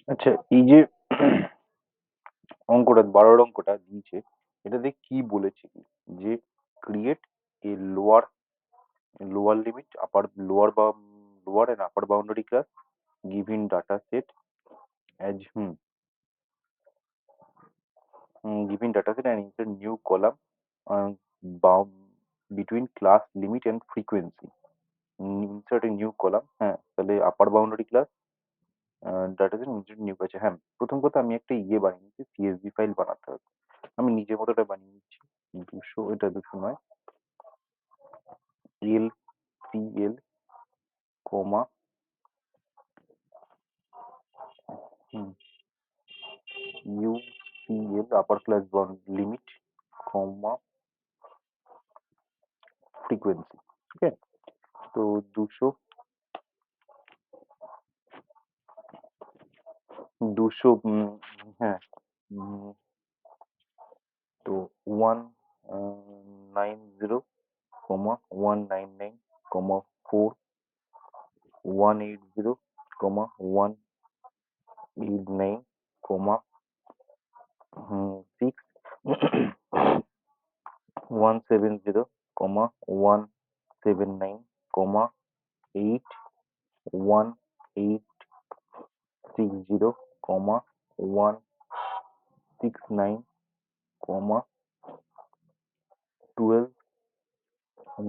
আচ্ছা, এই যে অঙ্কটা 12 অঙ্কটা দিয়েছে, এটাতে কি বলেছে কি যে create a lower limit upper lower and upper boundary class given data set as given data set and insert new column uh, bound between class limit and frequency. Insert a new column, হ্যাঁ তাহলে upper boundary class data set insert new আছে। হ্যাঁ, প্রথম কথা আমি একটা বানিয়ে নিচ্ছি, সিএসভি ফাইল বানাতে হবে। আমি নিজের মতো এটা বানিয়ে নিচ্ছি। 200, এটা 200 নয়, L C L comma U C L upper class limit comma frequency. ঠিক আছে, তো 200 200 হ্যাঁ, উম, তো 190 কমা 199 কমা 4 180 কমা 189 কমা 6 170 কমা 179 কমা 8 1860 কমা 169 কমা 12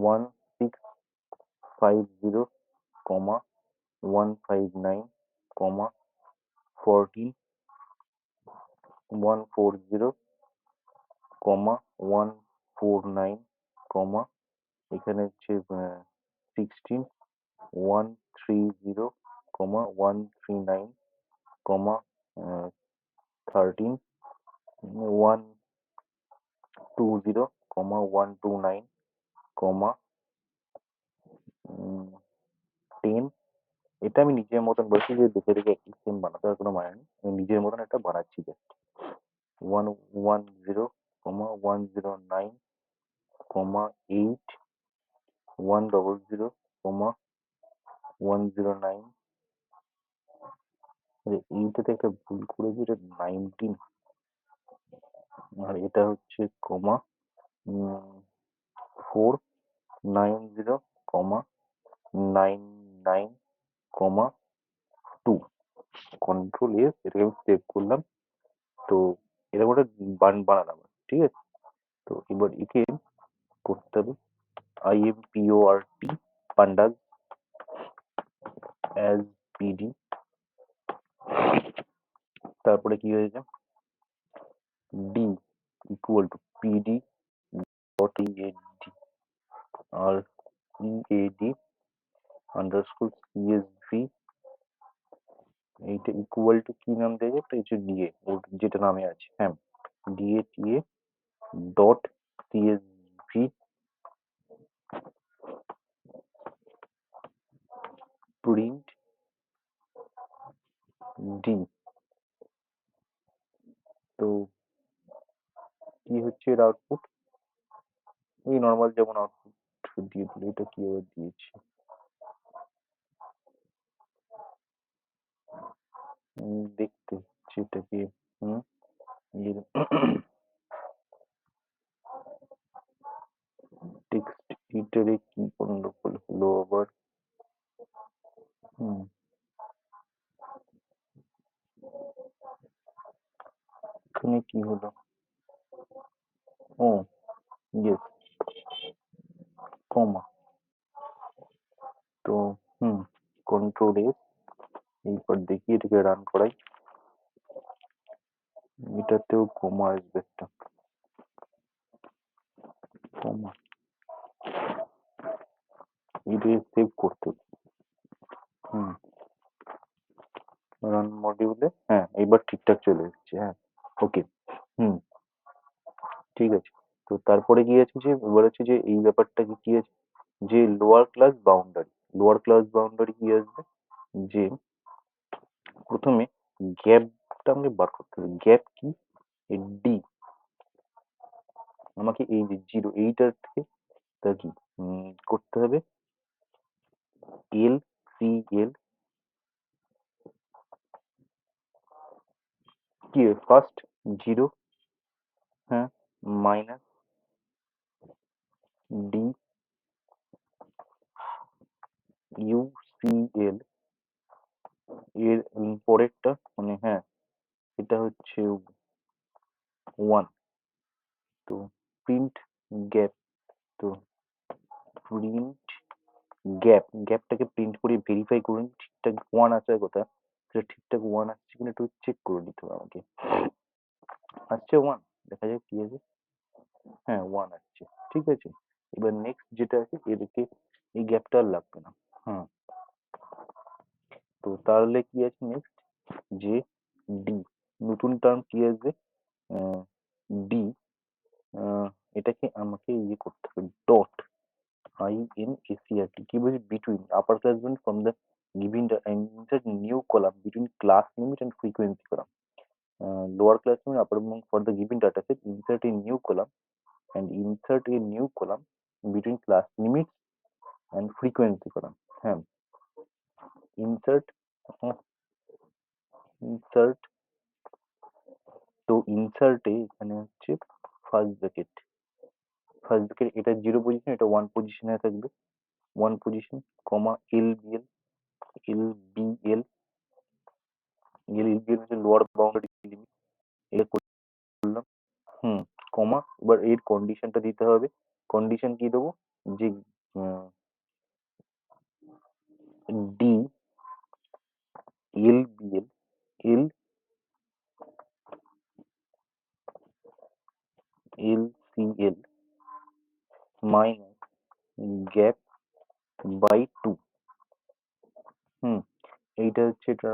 1650 কমা 159 কমা 14 140 কমা 149 কমা এখানে হচ্ছে 16 130 কমা 139 কমা 13 120 কমা 129 কমা 10। এটা আমি নিজের মতন বলছি, যে দেখে দেখে একই সেম বানাতে হবে কোনো মানে নেই, আমি নিজের মতন একটা বানাচ্ছি জাস্ট। 110 কমা 109 কমা 8 100 কমা 109। এইটাতে একটা ভুল করেছি, এটা 19, আর এটা হচ্ছে কমা 490 কমা 99 কমা 2। কন্ট্রোল এস, এটাকে আমি সেভ করলাম। তো এরকম একটা বানালাম, ঠিক আছে। তো এবার একে করতে হবে IMPORT pandas as PD, তারপরে কি হয়েছে d equal to PD dot ead আর ead underscore csv, এইটা ইকুয়াল টু কি নাম দেবে, একটা কিছু ডিএ, ওর যেটা নামে আছে, হ্যাঁ DA dot CSV print D. তো কি হচ্ছে এর আউটপুট, এই নর্মাল যেমন আউটপুট দিয়ে দিল। এটা কি আবার দিয়েছি, দেখতে হচ্ছে এটাকে। হুম টেক্সট এডিটরে কি গন্ডগোল হলো আবার। হুম এখানে কি হলো, ও ইয়েস কমা। তো কন্ট্রোল এস, এইবার দেখি এটাকে রান করাই, এটাতেও কমা আসবে একটা, কমা এটাকে সেভ করতে হবে। হুম রান মডিউলে, হ্যাঁ এবার ঠিকঠাক চলে এসেছে, হ্যাঁ ওকে। হুম ঠিক আছে। তো তারপরে কি আছে, যে এবার হচ্ছে যে এই ব্যাপারটা কি আছে, যে লোয়ার ক্লাস বাউন্ডারি কি আসবে, যে প্রথমে গ্যাপটা আমাকে বার করতে হবে। গ্যাপ কি, ডি, আমাকে এই যে 08 থেকে তা কি করতে হবে, এল সি এল কি ফার্স্ট 0, হ্যাঁ, মাইনাস ডি ইউসিএল এর পরেরটা মানে হ্যাঁ এটা হচ্ছে 1। তো প্রিন্ট গ্যাপ, তো প্রিন্ট গ্যাপটাকে প্রিন্ট করে ভেরিফাই করুন ঠিকঠাক 1 আছে কোথায়, সেটা ঠিকঠাক 1 আসছে কিনা একটু চেক করে নিতে হবে আমাকে। আসছে 1, দেখা যাক কি আছে। হ্যাঁ 1 আসছে, ঠিক আছে। এবার নেক্সট যেটা আছে এদিকে এই গ্যাপটা আর লাগবে না। হ্যাঁ, তো তাহলে কি আছে নেক্সট, যে ডি নতুন টার্ম কি আসবে, ডি এটাকে আমাকে ইয়ে করতে হবে ডট INACRT কি বলছি, between upper class limit from the given the insert new column between class limit and frequency column. Lower class limit upper bound for the given data set, insert a new column and insert a new column between class limits and frequency column. হ্যাঁ, insert insert তো insert এ এখানে হচ্ছে first bracket এটা 0 position, এটা 1 পজিশনে থাকবে, 1 position কমা LBL LBL LBL হচ্ছে lower boundary limit, এটা করলাম। হুম, কমা এবার এর কন্ডিশনটা দিতে হবে। কন্ডিশন কি দেবো, যে D LBL LCL minus gap by 2। হুম, এইটা হচ্ছে এটা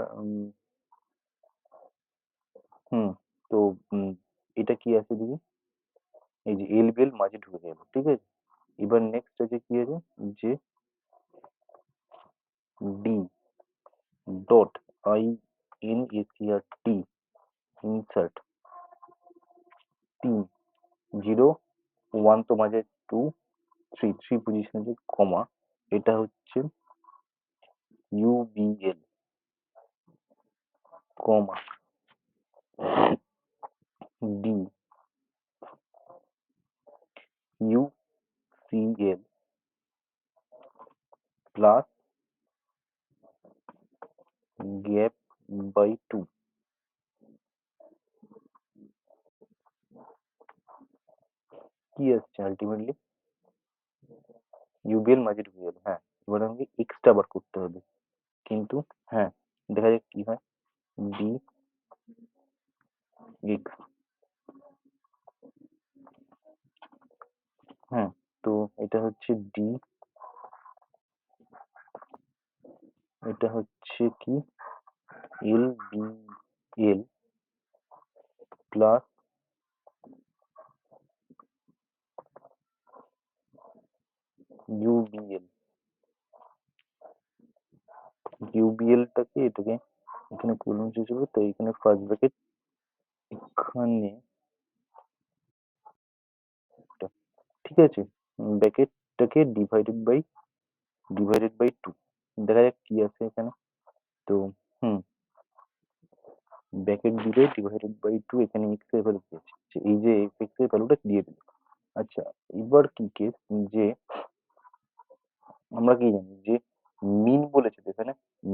হুম, তো এটা কি আছে দেখি, এই যে LBL মাঝে ঢুকে গেল, ঠিক আছে। এবার নেক্সট আছে কি আছে, যে ডি ডট INACRT ইনসার্ট 3 0 1 তো মাঝে 2 3 পজিশন আছে কমা, এটা হচ্ছে UBL comma D UCL plus gap by 2। কি আসছে আলটিমেটলি, UBL মাঝে ঢুকে গেল। হ্যাঁ, এবার আমাকে এক্সটা বার করতে হবে, কিন্তু হ্যাঁ দেখা যাক কি হয়, ডি এক্স। হ্যাঁ, তো এটা হচ্ছে ডি, এটা হচ্ছে কি LBL প্লাস UBL। UBLটাকে এটাকে এখানে কলম শেষ হবে, তো এখানে ফার্স্ট ব্র্যাকেট এখানে একটা, ঠিক আছে। ব্র্যাকেটটাকে ডিভাইডেড বাই 2, দেখা যাক কি আছে এখানে। তো হুম, ব্র্যাকেট দিলে ডিভাইডেড বাই 2 এখানে এক্স এর ভ্যালু দিয়েছে, এই যে এক্স এর ভ্যালুটা দিয়ে দিল। আচ্ছা, এবার কি কেস, যে আমরা কি জানি যে মিন বলেছে তো এখানে,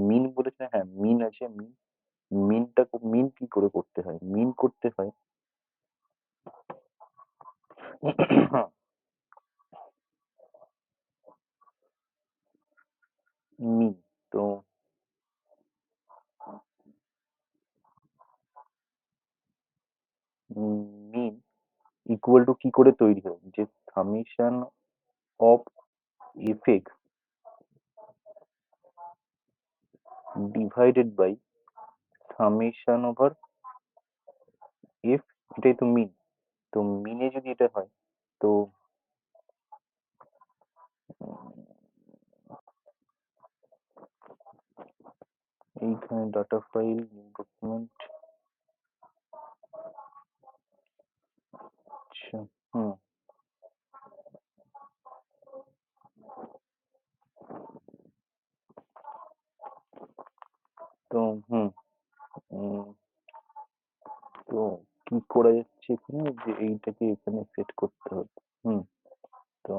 মিন বলেছে, হ্যাঁ মিন আছে, মিন কি করে করতে হয়, মিন করতে হয় মিন, তো মিন ইকুয়াল টু কি করে তৈরি হয়, যে summation of F divided by summation over F, এটাই তো মিন। তো মিনে যদি এটা হয়, তো এইখানে ডাটা ফাইল ডকুমেন্ট, আচ্ছা হুম, তো হুম করা যাচ্ছে এখানে যে এইটাকে এখানে সেট করতে হবে। হুম তো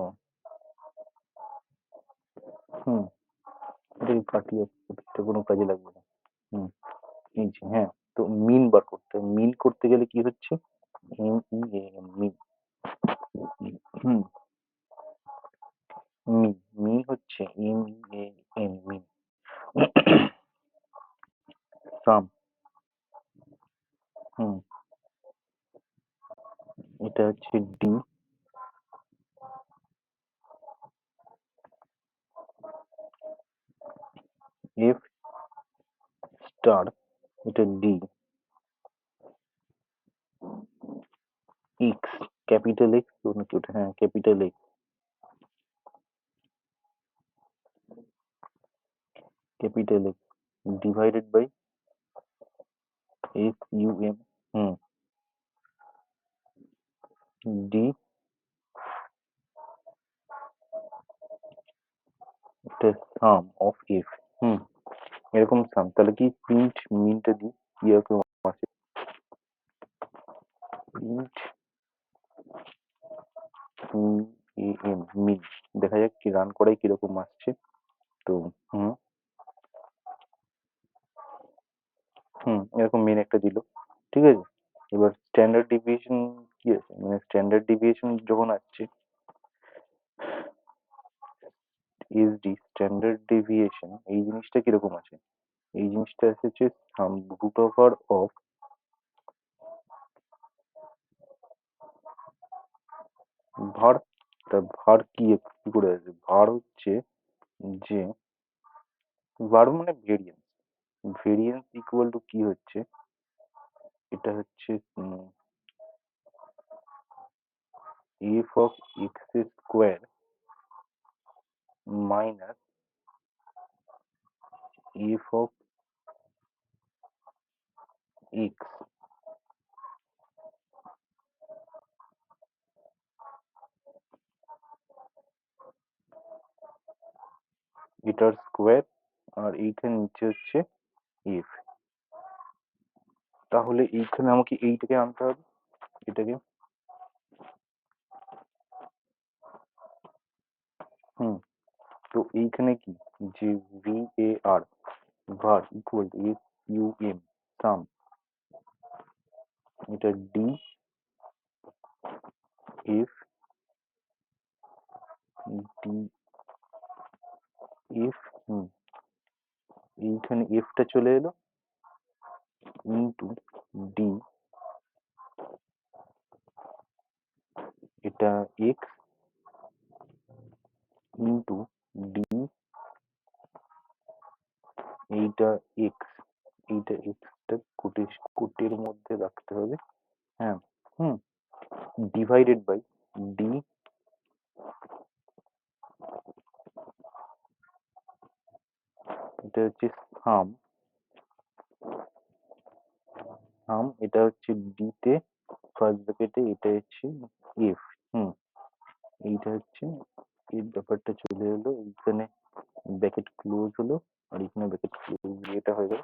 হুম এটাকে কাটিয়ে এটা কোনো কাজে লাগবে না। হুম এই যে হ্যাঁ, তো মিন বার করতে হবে। মিন করতে গেলে কি হচ্ছে MEAN মিন। হুম মিন মিন হচ্ছে MEAN মিন। সাম। হুম এটা হচ্ছে ডি এফ স্টার, এটা ডি এক্স, ক্যাপিটাল এক্স নাকি ওটা, হ্যাঁ capital X, capital X divided by SUM। হুম ডি এটা সাম অফ এফ। হুম এরকম সাম, তাহলে কি প্রিন্ট মিনটা দিই কি এরকম আছে, প্রিন্ট MEAN মিন, দেখা যাক কি রান করাই কিরকম আসছে। তো হুম এরকম মিন একটা দিল, ঠিক আছে। এবার স্ট্যান্ডার্ড ডিভিয়েশন কি আছে, মানে স্ট্যান্ডার্ড ডিভিয়েশন যখন আসছে SD স্ট্যান্ডার্ড ডেভিয়েশন এই জিনিসটা কিরকম আছে, এই জিনিসটা এসেছে সাম রুট ওভার অফ ভার। তা ভার কি করে আছে, ভার হচ্ছে যে ভার মানে ভেরিয়েন্স, ভেরিয়েন্স ইকুয়াল টু কি হচ্ছে, এটা হচ্ছে F of x square minus F of x, এটার স্কোয়ার, আর এইখানে নিচে হচ্ছে এফ। তাহলে এইখানে আমাকে এইটাকে আনতে হবে, এটাকে হুম তো এইখানে কি যে VAR var equal to SUM সাম, এটা ডি এফ ডি এফ এইখানে এফটা চলে এলো ইন্টু ডি, এটা এক্স ইন্টু ডি, এইটা এক্স, এইটা এক্সটা কোটের মধ্যে রাখতে হবে, হ্যাঁ হুম ডিভাইডেড বাই ডি, এটা হচ্ছে সাম, সাম এটা হচ্ছে ডি তে ফার্স্ট ব্র্যাকেটে, এটা হচ্ছে এফ। হুম এইটা হচ্ছে এই ব্যাপারটা চলে এলো এইখানে, ব্র্যাকেট ক্লোজ হলো, আর এখানে ব্র্যাকেট ক্লোজ, এটা হয়ে গেল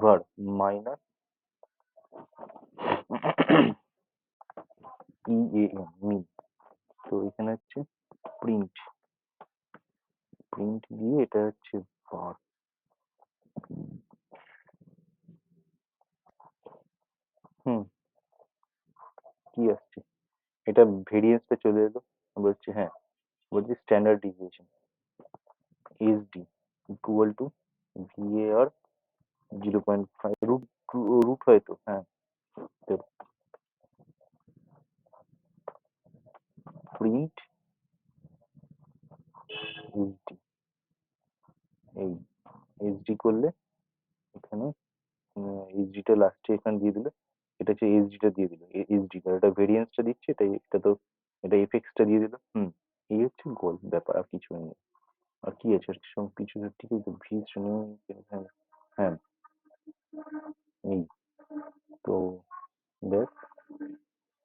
ভার মাইনাস EAN মিন। তো এখানে হচ্ছে প্রিন্ট, প্রিন্ট দিয়ে এটা হচ্ছে var। হুম কি আসছে, এটা ভেরিয়েন্সটা চলে এলো, বলছে হ্যাঁ, বলছে standard deviation SD equal to VAR 0.5 root, root হয়তো হ্যাঁ, তো প্রিন্ট SD, এই SD করলে এখানে এইচডিটা লাস্টে এখানে দিয়ে দিলে, এটা হচ্ছে এইচডিটা দিয়ে দিল, এইচডিটা এটা ভেরিয়েন্সটা দিচ্ছে, এটা তো এটা এফএক্সটা দিয়ে দিল। এই হচ্ছে গোল ব্যাপার, আর কিছু নেই। আর কি আছে, আর সব কিছু ঠিক আছে, ভি শ্রেণী, হ্যাঁ হ্যাঁ এই তো ব্যাস